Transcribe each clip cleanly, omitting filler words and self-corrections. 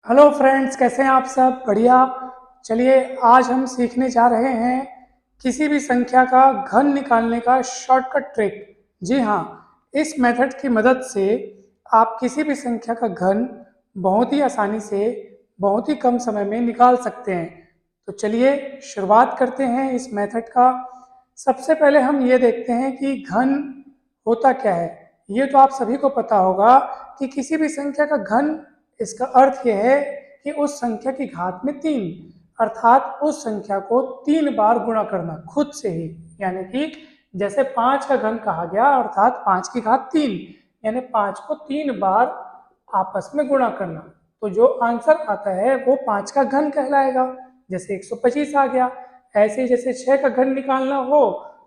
Hello friends, कैसे हैं आप सब? बढ़िया। चलिए, आज हम सीखने जा रहे हैं किसी भी संख्या का घन निकालने का शॉर्टकट ट्रिक। जी हाँ, इस मेथड की मदद से आप किसी भी संख्या का घन बहुत ही आसानी से बहुत ही कम समय में निकाल सकते हैं। तो चलिए शुरुआत करते हैं इस मेथड का। सबसे पहले हम ये देखते हैं कि घन होता क्या है। ये तो आप सभी को पता होगा कि किसी भी संख्या का घन, इसका अर्थ यह है कि उस संख्या की घात में 3, अर्थात उस संख्या को 3 बार गुणा करना खुद से ही। यानी कि जैसे 5 का घन कहा गया, अर्थात 5 की घात 3, यानी 5 को 3 बार आपस में गुणा करना। तो जो आंसर आता है वो 5 का घन कहलाएगा। जैसे 125 आ गया। ऐसे ही जैसे 6 का घन निकालना हो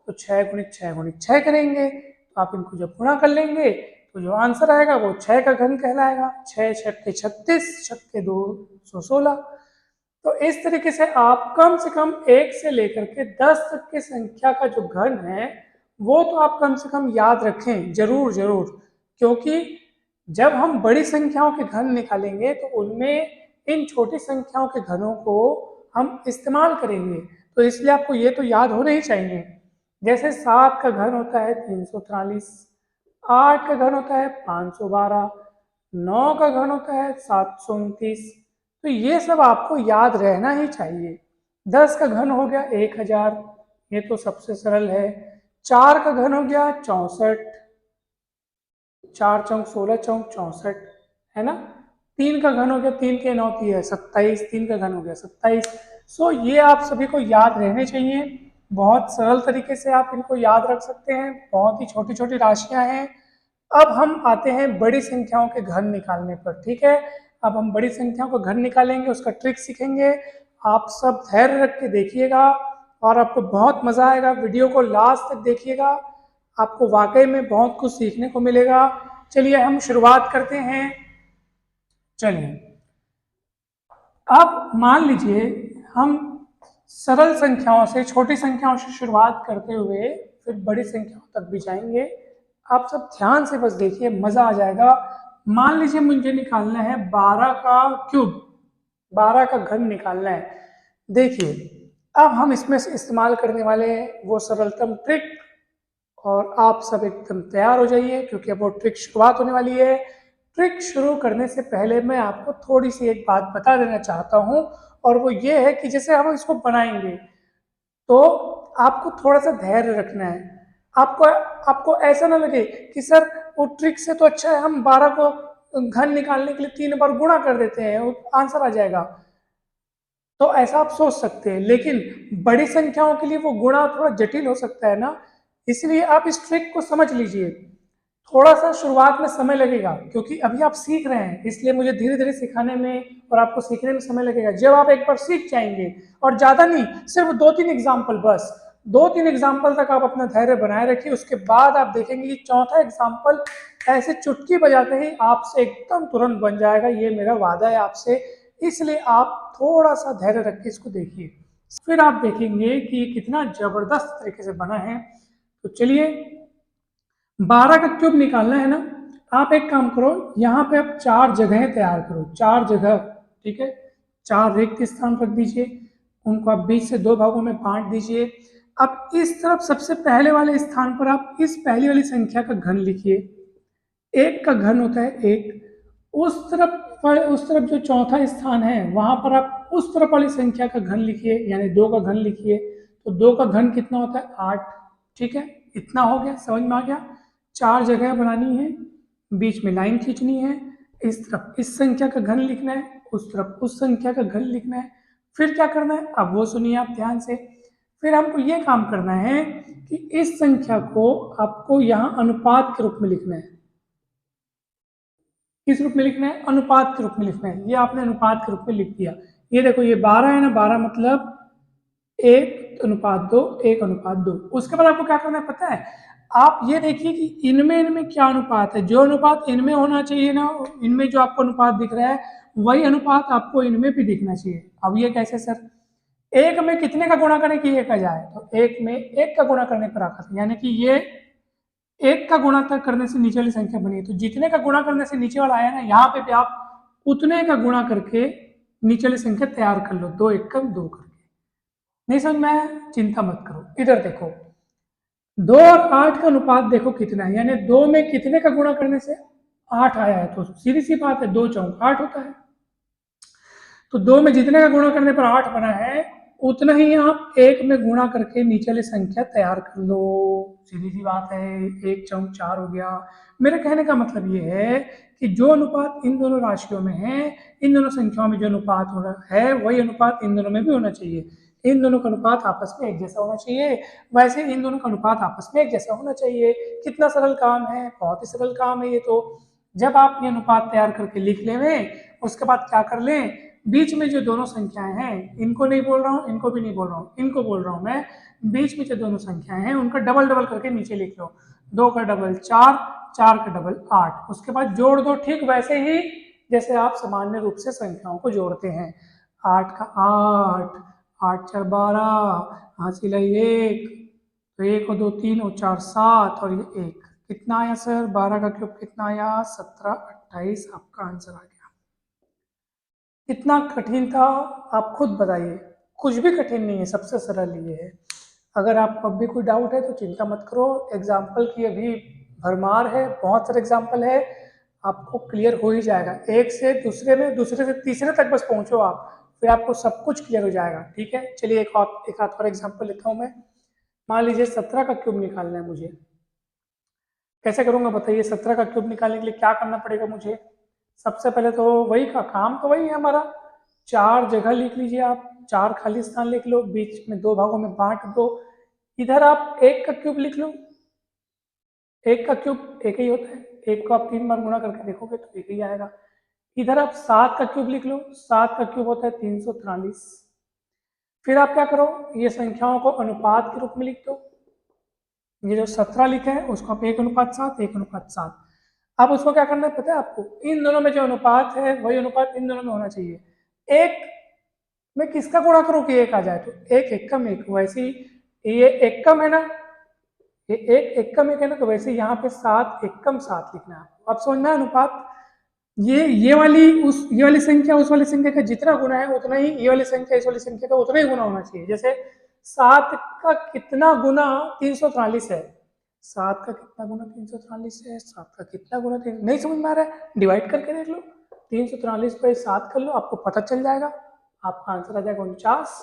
तो 6 गुणित 6 गुणित 6 करेंगे, तो आप इनको जब गुणा कर लेंगे तो जो आंसर आएगा वो 6 का घन कहलाएगा। 6 छक्के 36, छक्के 2 116। तो इस तरीके से आप कम से कम 1 से लेकर के 10 तक की संख्या का जो घन है वो तो आप कम से कम याद रखें, जरूर जरूर। क्योंकि जब हम बड़ी संख्याओं के घन निकालेंगे तो उनमें इन छोटी संख्याओं के घनों को हम इस्तेमाल करेंगे। तो इसलिए आपको ये तो याद होने ही चाहिए। जैसे 7 का घन होता है 343, 8 का घन होता है 512, 9 का घन होता है 729। तो ये सब आपको याद रहना ही चाहिए। 10 का घन हो गया 1000, ये तो सबसे सरल है। 4 का घन हो गया 64, 4 चौक 16 चौक 64, है ना। 3 का घन हो गया, 3 के 9 है 27, 3 का घन हो गया 27। सो ये आप सभी को याद रहने चाहिए। बहुत सरल तरीके से आप इनको याद रख सकते हैं, बहुत ही छोटी छोटी राशियां हैं। अब हम आते हैं बड़ी संख्याओं के घन निकालने पर। ठीक है, अब हम बड़ी संख्याओं का घन निकालेंगे, उसका ट्रिक सीखेंगे। आप सब धैर्य रख के देखिएगा और आपको बहुत मजा आएगा। वीडियो को लास्ट तक देखिएगा, आपको वाकई में बहुत कुछ सीखने को मिलेगा। चलिए हम शुरुआत करते हैं। चलिए, अब मान लीजिए हम सरल संख्याओं से, छोटी संख्याओं से शुरुआत करते हुए फिर बड़ी संख्याओं तक भी जाएंगे। आप सब ध्यान से बस देखिए, मजा आ जाएगा। मान लीजिए मुझे निकालना है 12 का क्यूब, 12 का घन निकालना है। देखिए, अब हम इसमें से इस्तेमाल करने वाले हैं वो सरलतम ट्रिक, और आप सब एकदम तैयार हो जाइए क्योंकि अब वो ट्रिक शुरुआत होने वाली है। ट्रिक शुरू करने से पहले मैं आपको थोड़ी सी एक बात बता देना चाहता हूँ, और वो ये है कि जैसे हम इसको बनाएंगे तो आपको थोड़ा सा धैर्य रखना है। आपको आपको ऐसा ना लगे कि सर वो ट्रिक से तो अच्छा है हम 12 को घन निकालने के लिए 3 बार गुणा कर देते हैं, वो आंसर आ जाएगा। तो ऐसा आप सोच सकते हैं, लेकिन बड़ी संख्याओं के लिए वो गुणा थोड़ा जटिल हो सकता है ना। इसलिए आप इस ट्रिक को समझ लीजिए। थोड़ा सा शुरुआत में समय लगेगा क्योंकि अभी आप सीख रहे हैं, इसलिए मुझे धीरे धीरे सिखाने में और आपको सीखने में समय लगेगा। जब आप एक बार सीख जाएंगे, और ज्यादा नहीं, सिर्फ 2-3 एग्जाम्पल, बस 2-3 एग्जाम्पल तक आप अपना धैर्य बनाए रखिए। उसके बाद आप देखेंगे कि चौथा एग्जाम्पल ऐसे चुटकी बजाते ही आपसे एकदम तुरंत बन जाएगा। ये मेरा वादा है आपसे। इसलिए आप थोड़ा सा धैर्य रख के इसको देखिए, फिर आप देखेंगे कि ये कितना जबरदस्त तरीके से बना है। तो चलिए, 12 का क्यूब निकालना है ना। आप एक काम करो, यहाँ पे आप 4 जगहें तैयार करो, 4 जगह। ठीक है, 4 रिक्त स्थान रख दीजिए, उनको आप बीच से 2 भागों में बांट दीजिए। अब इस तरफ सबसे पहले वाले स्थान पर आप इस पहली वाली संख्या का घन लिखिए। 1 का घन होता है 1। उस तरफ जो चौथा स्थान है वहां पर आप उस तरफ वाली संख्या का घन लिखिए, यानी 2 का घन लिखिए। तो 2 का घन कितना होता है? 8। ठीक है, इतना हो गया, समझ में आ गया। 4 जगह बनानी है, बीच में लाइन खींचनी है। इस तरफ इस संख्या का घन लिखना है, उस तरफ उस संख्या का घन लिखना है। फिर क्या करना है अब वो सुनिए आप ध्यान से। फिर हमको ये काम करना है कि इस संख्या को आपको यहाँ अनुपात के रूप में लिखना है। किस रूप में लिखना है? अनुपात के रूप में लिखना है। ये आपने अनुपात के रूप में लिख दिया। ये देखो, ये 12 है ना, 12 मतलब 1:2, 1:2। उसके बाद आपको क्या करना है पता है? आप ये देखिए कि इनमें इनमें क्या अनुपात है। जो अनुपात इनमें होना चाहिए ना, इनमें जो आपको अनुपात दिख रहा है वही अनुपात आपको इनमें भी दिखना चाहिए। अब ये कैसे सर? एक में कितने का गुणा करें कि एक आ जाए? तो एक में एक का गुणा करने पर आता है, यानी कि ये एक का गुणा करने से नीचे वाली संख्या बनी है, तो जितने का गुणा करने से नीचे वाला आया ना, यहाँ पे भी आप उतने का गुणा करके नीचे वाली संख्या तैयार कर लो, 2 एकम 2 करके। नहीं समझ में आया, चिंता मत करो। इधर देखो 2 और 8 का अनुपात देखो कितना है, यानी 2 में कितने का गुणा करने से 8 आया है, तो सीधी सी बात है 2 चौक 8 होता है। तो 2 में जितने का गुणा करने पर 8 बना है, उतना ही आप 1 में गुणा करके नीचे वाली संख्या तैयार कर लो। सीधी सी बात है, 1 चौक 4 हो गया। मेरे कहने का मतलब ये है कि जो अनुपात इन दोनों राशियों में है, इन दोनों संख्याओं में जो अनुपात हो रहा है, वही अनुपात इन दोनों में भी होना चाहिए। इन दोनों का अनुपात आपस में एक जैसा होना चाहिए, वैसे इन दोनों का अनुपात आपस में एक जैसा होना चाहिए। कितना सरल काम है, बहुत ही सरल काम है ये तो। जब आप ये अनुपात तैयार करके लिख लें, उसके बाद क्या कर लें, बीच में जो दोनों संख्याएं हैं, इनको नहीं बोल रहा हूँ, इनको भी नहीं बोल रहा हूँ, इनको बोल रहा हूँ मैं, बीच में जो दोनों संख्याएं हैं उनका डबल डबल करके नीचे लिख लो। 2 का डबल 4, 4 का डबल 8, उसके बाद जोड़ दो, ठीक वैसे ही जैसे आप सामान्य रूप से संख्याओं को जोड़ते हैं। 8 का 8, 8 4 12, हासिल है 1, तो 1 और 2 3 और 4 7, और ये 1 कितना आया सर, 12 का क्यूब कितना आया, 17 28, आपका आंसर आ गया। कितना कठिन था आप खुद बताइए, कुछ भी कठिन नहीं है, सबसे सरल ये है। अगर आपको अब भी कोई डाउट है तो चिंता मत करो, एग्जाम्पल की अभी भरमार है, बहुत सारे एग्जाम्पल है, आपको क्लियर हो ही जाएगा। एक से दूसरे में, दूसरे से तीसरे तक बस पहुंचो आप, फिर आपको सब कुछ क्लियर हो जाएगा। ठीक है, चलिए एक आध और एग्जाम्पल लेता हूँ मैं। मान लीजिए 17 का क्यूब निकालना है मुझे, कैसे करूंगा बताइए। 17 का क्यूब निकालने के लिए क्या करना पड़ेगा मुझे, सबसे पहले तो वही का काम तो वही है हमारा, 4 जगह लिख लीजिए आप, 4 खाली स्थान लिख लो, बीच में 2 भागों में बांट दो। इधर आप 1 का क्यूब लिख लो, 1 का क्यूब 1 ही होता है, 1 को आप 3 बार गुणा करके देखोगे तो 1 ही आएगा। इधर आप 7 का क्यूब लिख लो, 7 का क्यूब होता है 343। फिर आप क्या करो, ये संख्याओं को अनुपात के रूप में लिख दो। ये जो 17 लिखे हैं उसको आप 1:7, 1:7। अब उसको क्या करना है पता है आपको, इन दोनों में जो अनुपात है वही अनुपात इन दोनों में होना चाहिए। 1 में किसका गुणा करूं कि 1 आ जाए, तो 1 एकम 1, वैसे ही ये एकम है ना, ये 1 एकम 1 है ना, तो वैसे यहाँ पे 7 एकम 7 लिखना है आपको। अब समझना है अनुपात, ये वाली संख्या उस वाली संख्या का जितना गुना है उतना ही ये वाली संख्या इस वाली संख्या का उतना ही गुना होना चाहिए। जैसे 7 का कितना गुना 343 है, 7 का कितना गुना 343 है, 7 का कितना गुना 3, नहीं समझ में आ रहा है, डिवाइड करके देख लो, 343 पर 7 कर लो, आपको पता चल जाएगा, आपका आंसर आ जाएगा 49।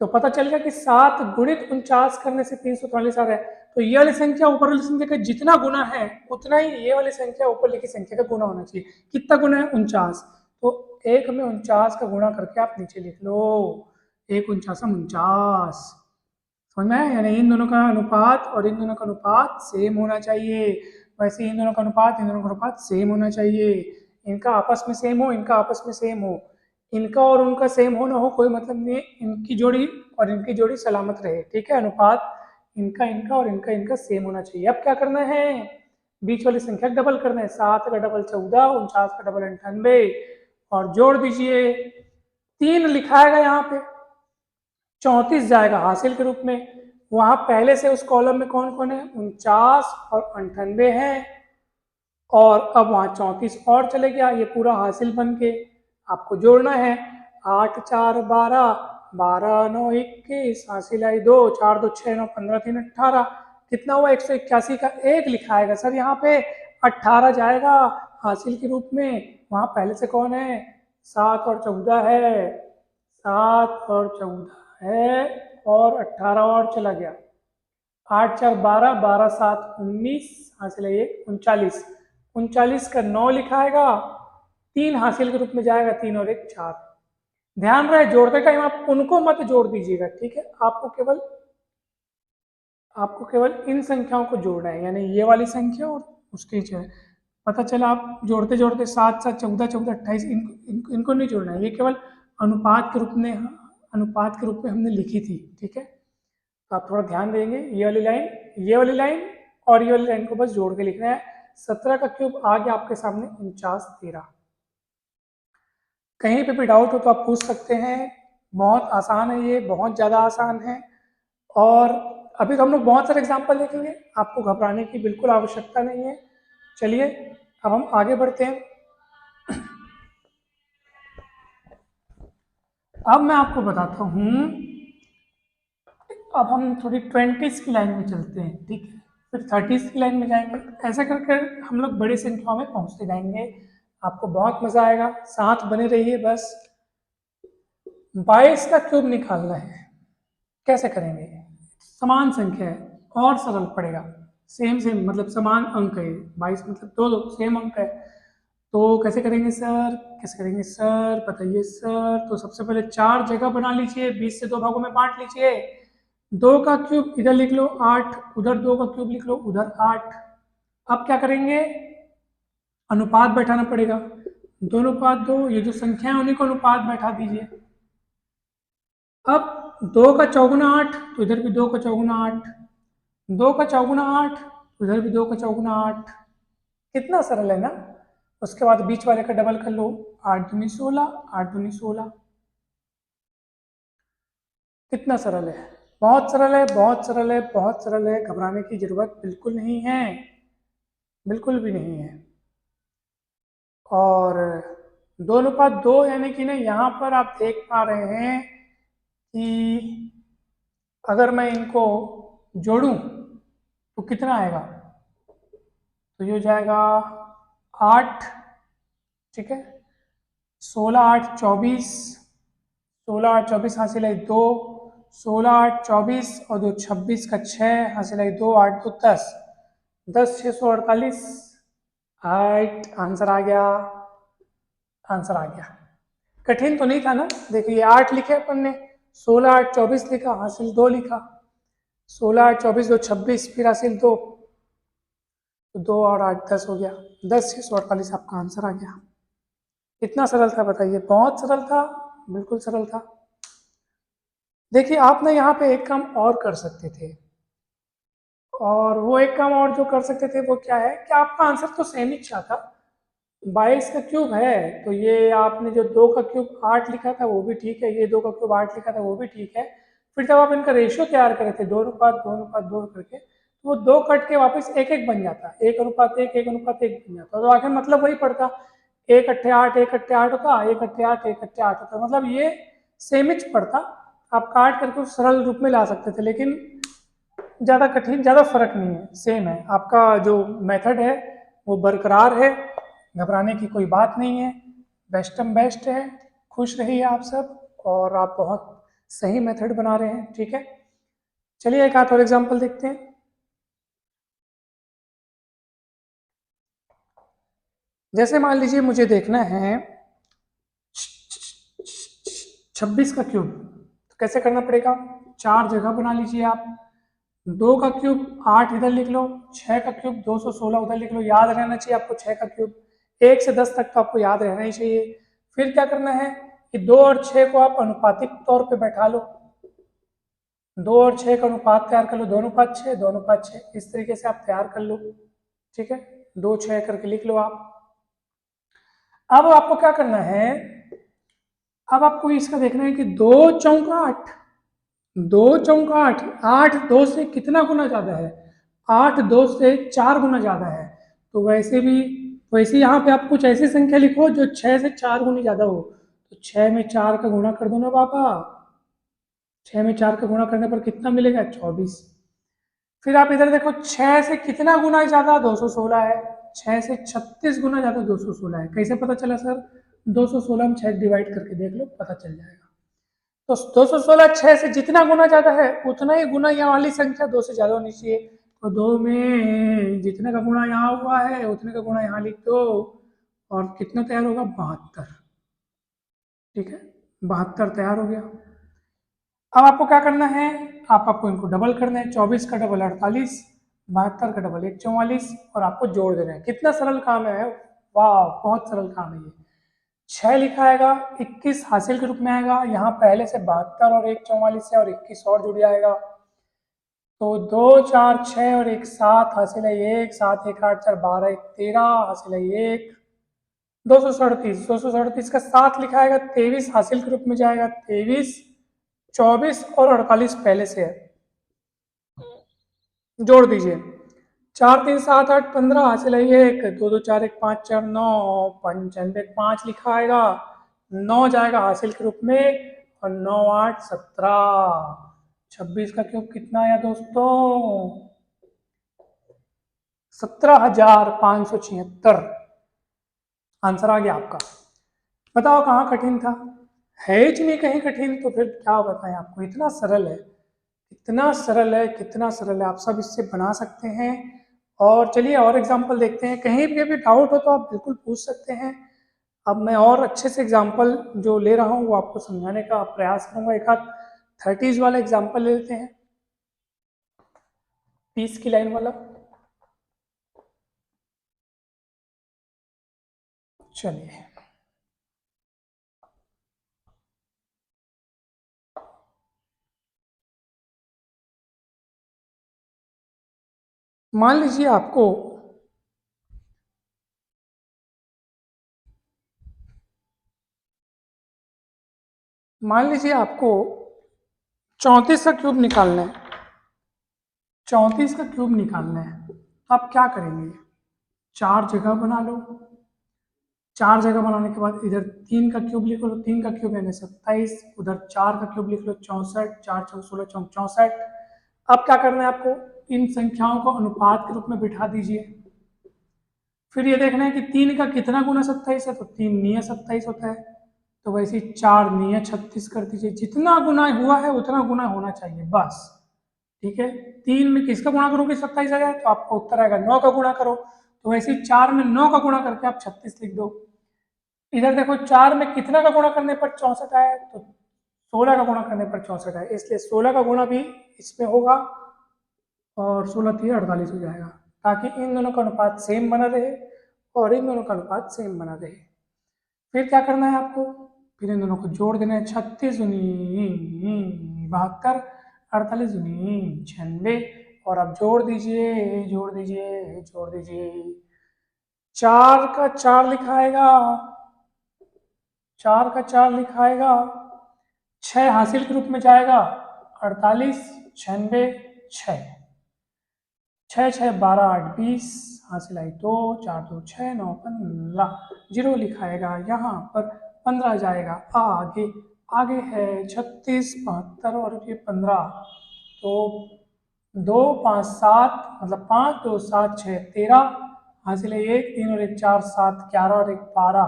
तो पता चल गया कि 7 गुणित 49 करने से 343 आ रहा है। तो ये वाली संख्या ऊपर वाली संख्या का जितना गुना है उतना ही ये वाली संख्या ऊपर लिखी संख्या का गुना होना चाहिए। कितना गुना है, 49, तो 1 में 49 का गुणा करके आप नीचे लिख लो, 1 49 49। समझ में आया, यानी इन दोनों का अनुपात और इन दोनों का अनुपात सेम होना चाहिए, वैसे इन दोनों का अनुपात इन दोनों का अनुपात सेम होना चाहिए। इनका आपस में सेम हो, इनका आपस में सेम हो, इनका और उनका सेम हो ना हो कोई मतलब नहीं है, इनकी जोड़ी और इनकी जोड़ी सलामत रहे। ठीक है, अनुपात इनका इनका और इनका इनका सेम होना चाहिए। अब क्या करना है, बीच वाली संख्या डबल करना है, 7 का डबल 14, 49 का डबल 98, और जोड़ दीजिए, 3 लिखाएगा यहाँ पे, 34 जाएगा हासिल के रूप में। वहां पहले से उस कॉलम में कौन कौन है, 49 और 98 है, और अब वहां 34 और चले गया, ये पूरा हासिल बन के आपको जोड़ना है। 8 4 12, 12 9 21, हासिल आई 2, 4 2 6 9 15 3 18, कितना हुआ 181 का 1 लिखाएगा सर, यहाँ पे 18 जाएगा हासिल के रूप में। वहां पहले से कौन है, 7 और 14 है, 7 और 14 है, और 18 और चला गया, 8 4 12, 12 7 19, हासिल है 39, 39 का 9 लिखाएगा, 3 हासिल के रूप में जाएगा, 3 और 1 4। ध्यान रहे जोड़ते टाइम आप उनको मत जोड़ दीजिएगा, ठीक है, आपको केवल इन संख्याओं को जोड़ना है, यानी ये वाली संख्या और उसके जो है, पता चला आप जोड़ते जोड़ते 7 7 14 14 28, इनको नहीं जोड़ना है, ये केवल अनुपात के रूप में हमने लिखी थी। ठीक है, तो आप थोड़ा ध्यान देंगे, ये वाली लाइन और ये वाली लाइन को बस जोड़ के लिखना है। 17 का क्यूब आ गया आपके सामने 49 13। कहीं पे भी डाउट हो तो आप पूछ सकते हैं, बहुत आसान है ये, बहुत ज़्यादा आसान है। और अभी तो हम लोग बहुत सारे एग्जाम्पल देखेंगे, आपको घबराने की बिल्कुल आवश्यकता नहीं है। चलिए अब हम आगे बढ़ते हैं। अब मैं आपको बताता हूँ, अब हम थोड़ी 20s की लाइन में चलते हैं, ठीक है, फिर 30s की लाइन में जाएंगे, ऐसा कर कर हम लोग बड़ी संख्याओं में पहुंचते जाएंगे। आपको बहुत मजा आएगा, साथ बने रहिए बस। 22 का क्यूब निकालना है, कैसे करेंगे? समान संख्या है और सरल पड़ेगा, सेम सेम मतलब समान अंक है, 22 मतलब दो दो सेम अंक है। तो कैसे करेंगे सर, कैसे करेंगे सर, बताइए सर। तो सबसे पहले 4 जगह बना लीजिए, 20 से 2 भागों में बांट लीजिए। 2 का क्यूब इधर लिख लो 8, उधर 2 का क्यूब लिख लो उधर 8। अब क्या करेंगे, अनुपात बैठाना पड़ेगा, 2:2, ये जो संख्या है उन्हीं को अनुपात बैठा दीजिए। अब 2 का चौगुना 8, तो इधर भी 2 का चौगुना 8, 2 का चौगुना 8, उधर भी 2 का चौगुना 8। कितना सरल है ना। उसके बाद बीच वाले का डबल कर लो, 8 दूनी 16, 8 दूनी 16। कितना सरल है, बहुत सरल है, बहुत सरल है, बहुत सरल है। घबराने की जरूरत बिल्कुल नहीं है, बिल्कुल भी नहीं है। और 2:2 यानी कि ना यहाँ पर आप देख पा रहे हैं कि अगर मैं इनको जोड़ूं तो कितना आएगा, तो ये हो जाएगा 8, ठीक है, 16 8 24, 16 8 24 हासिल है 2, 16 8 24 और 2 26 का 6 हासिल है 2, 8 2 10, 10 648। हाइट आंसर आ गया, आंसर आ गया। कठिन तो नहीं था ना। देखिए 8 लिखे अपन ने, 16 8 24 लिखा, हासिल 2 लिखा, 16 8 24 2 26, फिर हासिल 2, तो 2 और 8 10 हो गया, 10 648 आपका आंसर आ गया। कितना सरल था बताइए, बहुत सरल था, बिल्कुल सरल था। देखिए आप ना यहाँ पे एक काम और कर सकते थे, और वो एक काम और जो कर सकते थे वो क्या है कि आपका आंसर तो सेम ही था, 22 का क्यूब है, तो ये आपने जो 2 का क्यूब 8 लिखा था वो भी ठीक है, ये 2 का क्यूब 8 लिखा था वो भी ठीक है। फिर जब आप इनका रेशियो तैयार करे थे 2:2:2 करके, तो वो 2 कट के वापस 1:1 बन जाता, 1:1, 1:1 बन जाता, तो आखिर मतलब वही पड़ता, 1:8 1:8 होता, 1:8 1:8 होता, मतलब ये सेमिच पड़ता। आप काट करके उस सरल रूप में ला सकते थे, लेकिन ज़्यादा कठिन, ज़्यादा फर्क नहीं है, सेम है। आपका जो मेथड है वो बरकरार है, घबराने की कोई बात नहीं है, बेस्टम बेस्ट है। खुश रहिए आप सब, और आप बहुत सही मेथड बना रहे हैं, ठीक है। चलिए एक आध और एग्जांपल देखते हैं। जैसे मान लीजिए मुझे देखना है 26 का क्यूब, तो कैसे करना पड़ेगा, 4 जगह बना लीजिए आप, 2 का क्यूब 8 इधर लिख लो, 6 का क्यूब 216 उधर लिख लो, याद रहना चाहिए आपको 6 का क्यूब, 1 से 10 तक तो आपको याद रहना ही चाहिए। फिर क्या करना है कि 2 और 6 को आप अनुपातिक तौर पे बैठा लो, 2 और 6 का अनुपात तैयार कर लो, 2:6 2:6, इस तरीके से आप तैयार कर लो, ठीक है, 2 6 करके लिख लो आप। अब आपको क्या करना है, अब आपको इसका देखना है कि 2 × 8, 2 × 8, 8 2 से कितना गुना ज्यादा है, 8 2 से 4 गुना ज्यादा है। तो वैसे भी, वैसे यहाँ पे आप कुछ ऐसी संख्या लिखो जो 6 से 4 गुनी ज्यादा हो, तो 6 में 4 का गुणा कर दो ना पापा, 6 में 4 का गुणा करने पर कितना मिलेगा, 24। फिर आप इधर देखो 6 से कितना गुना ज्यादा, 216 है, 6 से 36 गुना ज्यादा 216 है। कैसे पता चला सर, 216 में 6 डिवाइड करके देख लो, पता चल जाएगा। तो 216 6 से जितना गुना ज्यादा है उतना ही गुना यहाँ वाली संख्या 2 से ज्यादा होनी चाहिए। तो 2 में जितने का गुणा यहाँ हुआ है उतने का गुणा यहाँ लिख दो, और कितना तैयार होगा, 72, ठीक है, 72 तैयार हो गया। अब आपको क्या करना है, आपको इनको डबल करना है, 24 का डबल 48, 72 का डबल 144, और आपको जोड़ देना है। कितना सरल काम है, वाह बहुत सरल काम है ये। 6 लिखा आएगा, 21 हासिल के रूप में आएगा, यहाँ पहले से 72 और 144 है और 21 और जुड़ जाएगा, तो 2 4 6 और 1 7 हासिल है 1, 7 1 8 4 12 1 13 हासिल है 1, 237 का 7 लिखा आएगा, 23 हासिल के रूप में जाएगा, 23 24 और 48 पहले से है, जोड़ दीजिए, 4 3 7 8 15 हासिल है 1, 2 2 4 1 5 4 9, 95 5 लिखा आएगा, 9 जाएगा हासिल के रूप में, और 9 8 17। 26 का क्यूब कितना आया दोस्तों? 17,576। आंसर आ गया आपका। बताओ कहाँ कठिन था? है ही नहीं कहीं कठिन, तो फिर क्या बताएं आपको, इतना सरल है, कितना सरल है, कितना सरल है, आप सब इससे बना सकते हैं। और चलिए और एग्जांपल देखते हैं, कहीं भी डाउट हो तो आप बिल्कुल पूछ सकते हैं। अब मैं और अच्छे से एग्जांपल जो ले रहा हूँ वो आपको समझाने का प्रयास करूंगा। एक आध 30s वाला एग्जांपल ले लेते हैं, 30 की लाइन वाला। चलिए, मान लीजिए आपको मान लीजिए आपको 34 का क्यूब निकालना है। 34 का क्यूब निकालना है, तो आप क्या करेंगे? चार जगह बना लो। चार जगह बनाने के बाद इधर 3 का क्यूब लिख लो, 3 का क्यूब यानी 27, उधर 4 का क्यूब लिख लो 64, 4 4 16 64। अब क्या करना है आपको? इन संख्याओं को अनुपात के रूप में बिठा दीजिए। फिर ये देखना है कि 3 का कितना गुना 27 है, तो 3 निया 27 होता है, तो वैसे ही 4 निया 36 कर दीजिए। जितना गुना हुआ है उतना गुना होना चाहिए बस। ठीक है, 3 में किसका गुणा करोगे 27 आ जाए, तो आपका उत्तर आएगा 9 का गुणा करो, तो वैसे ही 4 में 9 का गुणा करके आप 36 लिख दो। इधर देखो 4 में कितना का गुणा करने पर 64 आया, तो 16 का गुणा करने पर 64 आया, इसलिए 16 का गुणा भी इसमें होगा और 16 3 48 हो जाएगा, ताकि इन दोनों का अनुपात सेम बना रहे और इन दोनों का अनुपात सेम बना रहे। फिर क्या करना है आपको? फिर इन दोनों को जोड़ देना है। 36 दूनी 72, 48 दूनी 96, और अब जोड़ दीजिए, जोड़ दीजिए, जोड़ दीजिए। 4 का 4 लिखाएगा, 4 का 4 लिखाएगा, 6 हासिल के रूप में जाएगा, 48 96 6, 6 6 12 8 20, हासिल आई 2, 4 2 6 9 15, जीरो लिखाएगा यहाँ पर, 15 जाएगा आगे। आगे है 36 72 और ये 15, तो 2 5 7, मतलब 5 2 7 6 13, हासिल है 1 3 और 1 4 7 11 और 1 12,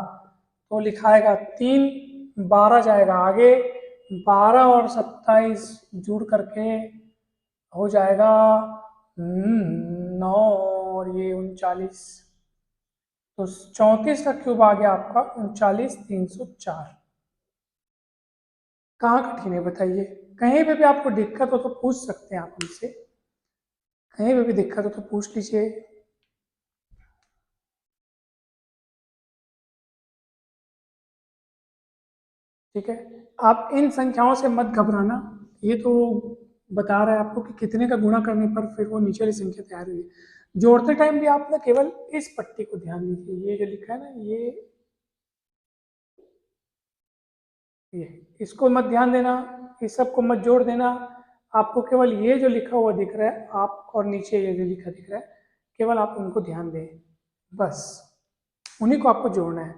तो लिखाएगा 3, 12 जाएगा आगे, 12 और 27 जुड़ करके हो जाएगा 9 और ये 39, तो 34 का क्यूब आ गया आपका 39,304। कहाँ कठिन है बताइए? कहीं पे भी आपको दिक्कत हो तो पूछ सकते हैं आप हमसे, कहीं पे भी दिक्कत हो तो पूछ लीजिए। ठीक है, आप इन संख्याओं से मत घबराना, ये तो बता रहा है आपको कि कितने का गुणा करने पर फिर वो नीचे वाली संख्या तैयार हुई है। जोड़ते टाइम भी आप ना केवल इस पट्टी को ध्यान दीजिए, ये जो लिखा है ना, ये इसको मत ध्यान देना, इस सब को मत जोड़ देना। आपको केवल ये जो लिखा हुआ दिख रहा है आप, और नीचे ये जो लिखा दिख रहा है, केवल आप उनको ध्यान दें, बस उन्हीं को आपको जोड़ना है।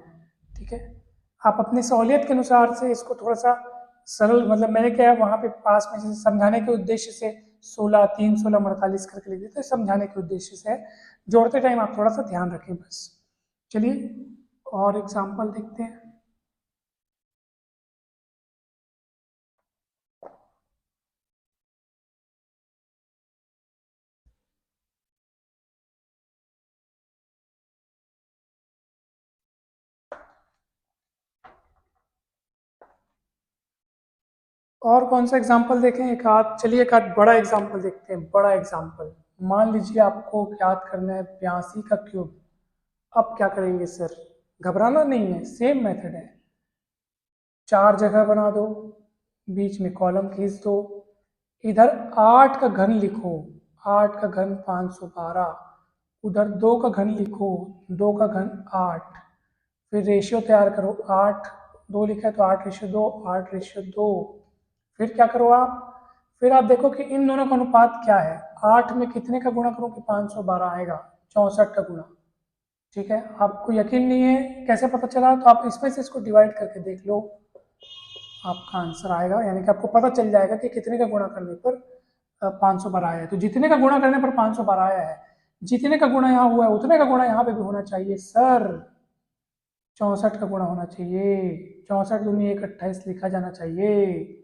ठीक है, आप अपनी सहूलियत के अनुसार से इसको थोड़ा सा सरल, मतलब मैंने क्या है वहाँ पे पास में जैसे समझाने के उद्देश्य से 16 3 16 48 करके लिख देते, समझाने के उद्देश्य से है। जोड़ते टाइम आप थोड़ा सा ध्यान रखें बस। चलिए और एग्जाम्पल देखते हैं। और कौन सा एग्जाम्पल देखें? एक आध, चलिए एक आध बड़ा एग्जाम्पल देखते हैं, बड़ा एग्जाम्पल। मान लीजिए आपको याद करना है 82 का क्यूब। अब क्या करेंगे सर? घबराना नहीं है, सेम मेथड है। चार जगह बना दो, बीच में कॉलम खींच दो, इधर 8 का घन लिखो, 8 का घन 512, उधर 2 का घन लिखो, 2 का घन 8, फिर रेशियो तैयार करो, 8 2 लिखा है तो 8:2, 8:2। फिर क्या करो आप? फिर आप देखो कि इन दोनों का अनुपात क्या है। 8 में कितने का गुणा करो कि 512 आएगा? 64 का गुणा। ठीक है, आपको यकीन नहीं है कैसे पता चला, तो आप इसमें से इसको डिवाइड करके देख लो। आपका आंसर आएगा, यानी कि आपको पता चल जाएगा कि कितने का गुणा करने पर 500 बार आया है। तो जितने का गुणा करने पर 500 बार आया है, जितने का गुणा यहाँ हुआ है उतने का गुणा यहाँ पे भी होना चाहिए सर। 64 का गुणा होना चाहिए, 64 दूनी 1 28 लिखा जाना चाहिए।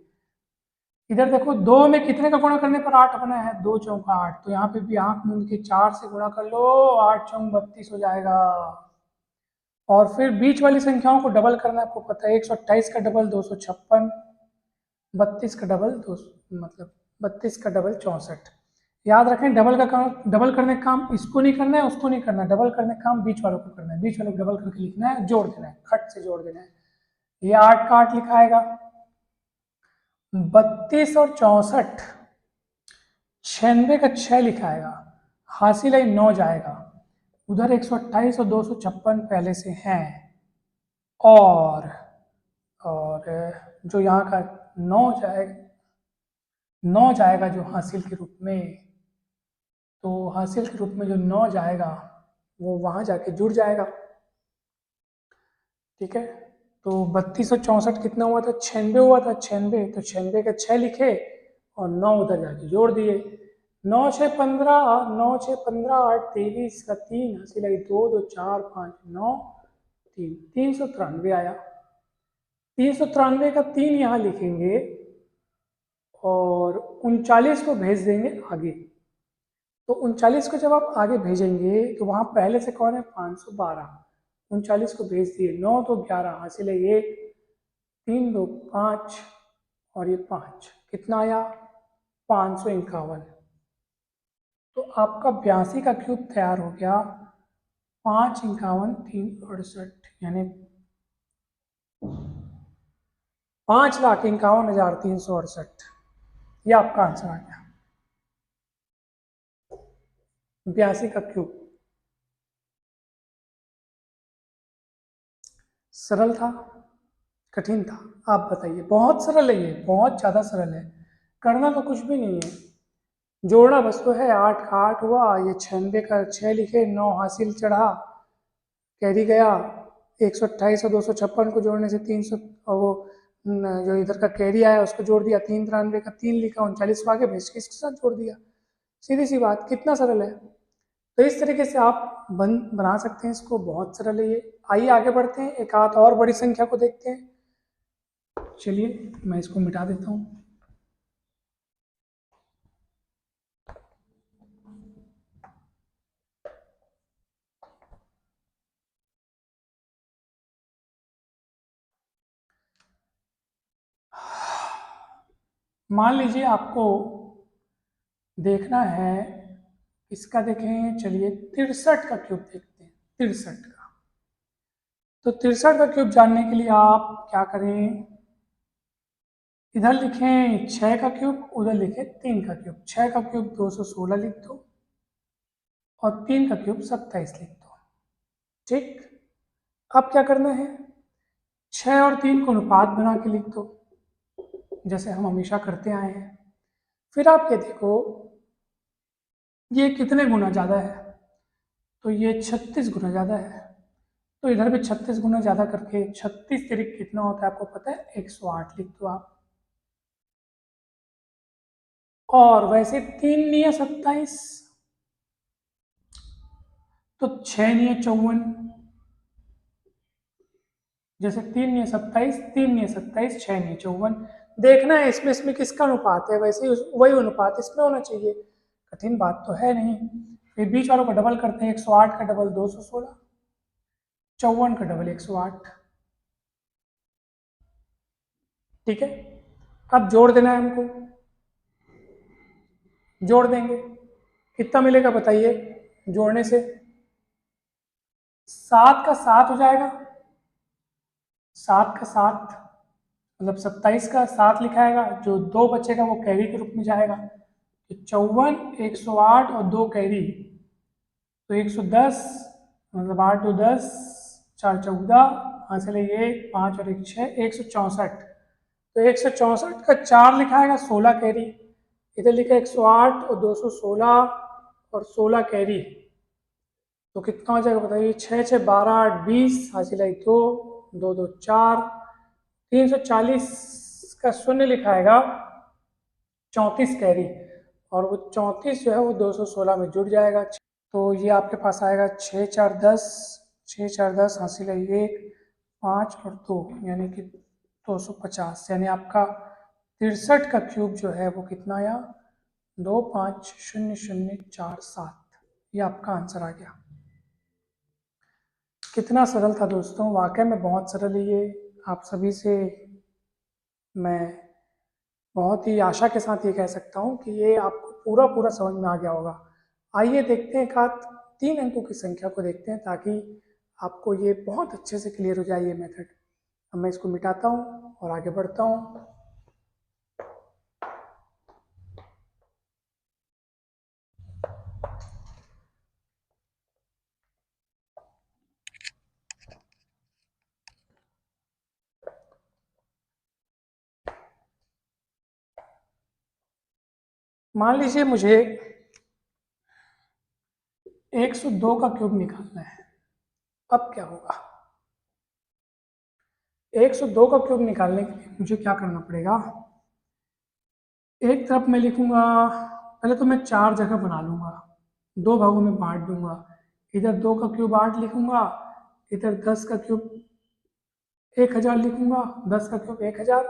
इधर देखो, दो में कितने का गुणा करने पर 8 बना है, 2 चौका 8, तो यहाँ पे भी आंख मूंद के 4 से गुणा कर लो, 8 चौक 32 हो जाएगा। और फिर बीच वाली संख्याओं को डबल करना आपको पता है, 128 का डबल 256, 32 का डबल 2, मतलब 32 का डबल 64। याद रखें, डबल का काम, डबल करने का काम इसको नहीं करना है, उसको नहीं करना है, डबल करने का काम बीच वालों को करना है, बीच वालों को डबल करके लिखना है, जोड़ देना है, खट से जोड़ देना है। ये 8 का 8 लिखा आएगा, 32 और 64, 96 का 6 लिखा आएगा, हासिल है 9 जाएगा, उधर 128 और 256 पहले से हैं, और जो यहाँ का 9 जाएगा जो हासिल के रूप में, तो हासिल के रूप में जो 9 जाएगा वो वहाँ जाके जुड़ जाएगा। ठीक है, तो 32 और 64 कितना हुआ था, 96 हुआ था, 96, तो 96 का 6 लिखे और 9 उधर जाके जोड़ दिए। 9 6 15, 9 6 15, 8 23 का 3, हासिल आई 2 2 4 5 9 3, 393 आया। 393 का 3 यहाँ लिखेंगे और 39 को भेज देंगे आगे। तो 39 को जब आप आगे भेजेंगे तो वहाँ पहले से कौन है, 512, 39 को भेज दिए, 9 तो 11, हासिल है 1, 3 2 5 और ये 5, कितना आया 551। तो आपका 82 का क्यूब तैयार हो गया, 551 368, यानी 5,51,368, ये आपका आंसर आ गया, 82 का क्यूब। सरल था, कठिन था, आप बताइए। बहुत सरल है ये, बहुत ज़्यादा सरल है, करना तो कुछ भी नहीं है, जोड़ना बस तो है। 8 का 8 हुआ, ये 96 का 6 लिखे, 9 हासिल चढ़ा, कैरी गया, 128 और 256 को जोड़ने से 300, और वो जो इधर का कैरी आया उसको जोड़ दिया, 393 का 3 लिखा, 39 को आगे भेज के इसके साथ जोड़ दिया, सीधी सी बात, कितना सरल है। तो इस तरीके से आप बना सकते हैं इसको, बहुत सरल है ये। आइए आगे बढ़ते हैं, एक आध और बड़ी संख्या को देखते हैं। चलिए मैं इसको मिटा देता हूँ। मान लीजिए आपको देखना है, इसका देखें, चलिए 63 का क्यूब देखते हैं, 63 का। तो 63 का क्यूब जानने के लिए आप क्या करें, इधर लिखें 6 का क्यूब, उधर लिखें 3 का क्यूब। 6 का क्यूब 216 लिख दो और 3 का क्यूब 27 लिख दो। ठीक, अब क्या करना है, 6 और 3 को अनुपात बना के लिख दो, जैसे हम हमेशा करते आए हैं। फिर आप ये देखो, ये कितने गुना ज़्यादा है, तो ये 36 गुना ज़्यादा है, तो इधर भी 36 गुना ज़्यादा करके 36 तिरिक कितना होता है आपको पता है, 108 लिख दो आप। और वैसे 3 नहीं 27, तो 6 नहीं 54, जैसे 3 नहीं 27, 3 नहीं 27, 6 नहीं 54। देखना है इसमें किसका अनुपात है, वैसे ही वही अनुपात इसमें होना चाहिए, कठिन बात तो है नहीं। फिर बीच वालों को डबल करते हैं, 108 का डबल 216, 54 का डबल 108। ठीक है, अब जोड़ देना है हमको, जोड़ देंगे, कितना मिलेगा बताइए जोड़ने से, 7 का 7 हो जाएगा, 7 का 7 मतलब 27 का 7 लिखाएगा, जो 2 बचेगा वो कैरी के रूप में जाएगा, तो 54, 108 और 2 कैरी, तो 110, मतलब 8 2 10, 4 14, हासिल है ये 5 और 1 6, 164। तो 164 का 4 लिखाएगा, 16 कैरी, इधर लिखा 108 और 216 और 16 कैरी, तो कितना हो जाएगा बताइए, 6 6 12 8 20, हासिल है 2 2 2 4, 340 इसका शून्य लिखाएगा 34 कैरी, और वो 34 जो है वो 216 में जुड़ जाएगा। तो ये आपके पास आएगा 6 4 10, 6 4 10 हासिल है 1 5 और 2 यानी कि 250, यानी आपका 63 का क्यूब जो है वो कितना आया 250047। ये आपका आंसर आ गया। कितना सरल था दोस्तों, वाकई में बहुत सरल है ये। आप सभी से मैं बहुत ही आशा के साथ ये कह सकता हूँ कि ये आपको पूरा पूरा समझ में आ गया होगा। आइए देखते हैं एक आध 3 अंकों की संख्या को देखते हैं, ताकि आपको ये बहुत अच्छे से क्लियर हो जाए ये मेथड। अब मैं इसको मिटाता हूँ और आगे बढ़ता हूँ। मान लीजिए मुझे 102 का क्यूब निकालना है। अब क्या होगा, 102 का क्यूब निकालने के लिए मुझे क्या करना पड़ेगा, एक तरफ मैं लिखूंगा, पहले तो मैं 4 जगह बना लूंगा, 2 भागों में बांट दूंगा। इधर 2 का क्यूब 8 लिखूंगा, इधर 10 का क्यूब 1000 लिखूंगा, 10 का क्यूब 1000।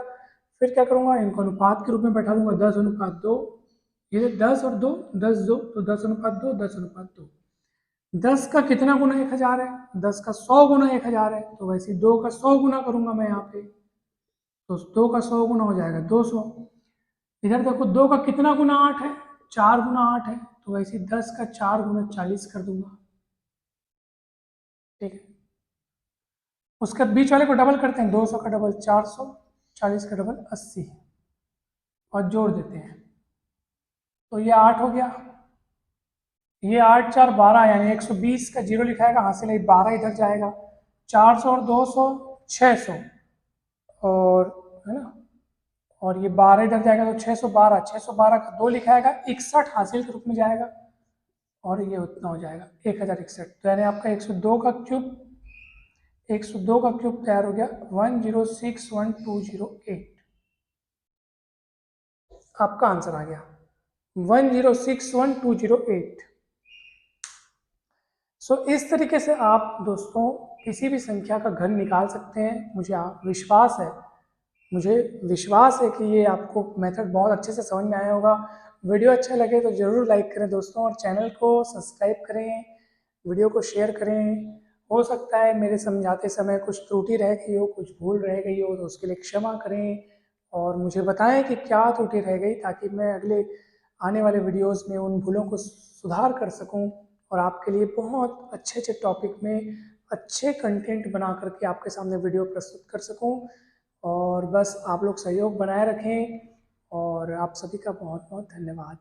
फिर क्या करूंगा, इनको अनुपात के रूप में बैठा दूंगा, 10:2। ये 10 और 2, 10 2 तो 10:2, 10:2। 10 का कितना गुना 1000 है, 10 का 100 गुना 1000 है, तो वैसे 2 का 100 गुना करूंगा मैं यहाँ पे, तो 2 का 100 गुना हो जाएगा 200। इधर देखो 2 का कितना गुना 8 है, 4 गुना 8 है, तो वैसे 10 का 4 गुना 40 कर दूंगा। ठीक है, उसके बीच वाले को डबल करते हैं, 200 का डबल 400, 40 का डबल 80, और जोड़ देते हैं, तो ये 8 हो गया। ये 8 4 12, यानी 120 का जीरो लिखाएगा, हासिल है 12 इधर जाएगा, 400 और 200 600, और है ना, और ये 12 इधर जाएगा तो 612, 612 का 2 लिखाएगा, 61 हासिल के रूप में जाएगा, और ये उतना हो जाएगा 1061। तो यानी आपका 102 का क्यूब, 102 का क्यूब तैयार हो गया 1061208। आपका आंसर आ गया 1061208। सो इस तरीके से आप दोस्तों किसी भी संख्या का घन निकाल सकते हैं। मुझे विश्वास है कि ये आपको मेथड बहुत अच्छे से समझ में आया होगा। वीडियो अच्छा लगे तो ज़रूर लाइक करें दोस्तों, और चैनल को सब्सक्राइब करें, वीडियो को शेयर करें। हो सकता है मेरे समझाते समय कुछ त्रुटि रह गई हो, कुछ भूल रह गई हो, तो उसके लिए क्षमा करें, और मुझे बताएं कि क्या त्रुटि रह गई, ताकि मैं अगले आने वाले वीडियोस में उन भूलों को सुधार कर सकूं, और आपके लिए बहुत अच्छे अच्छे टॉपिक में अच्छे कंटेंट बना करके आपके सामने वीडियो प्रस्तुत कर सकूं। और बस आप लोग सहयोग बनाए रखें, और आप सभी का बहुत बहुत धन्यवाद।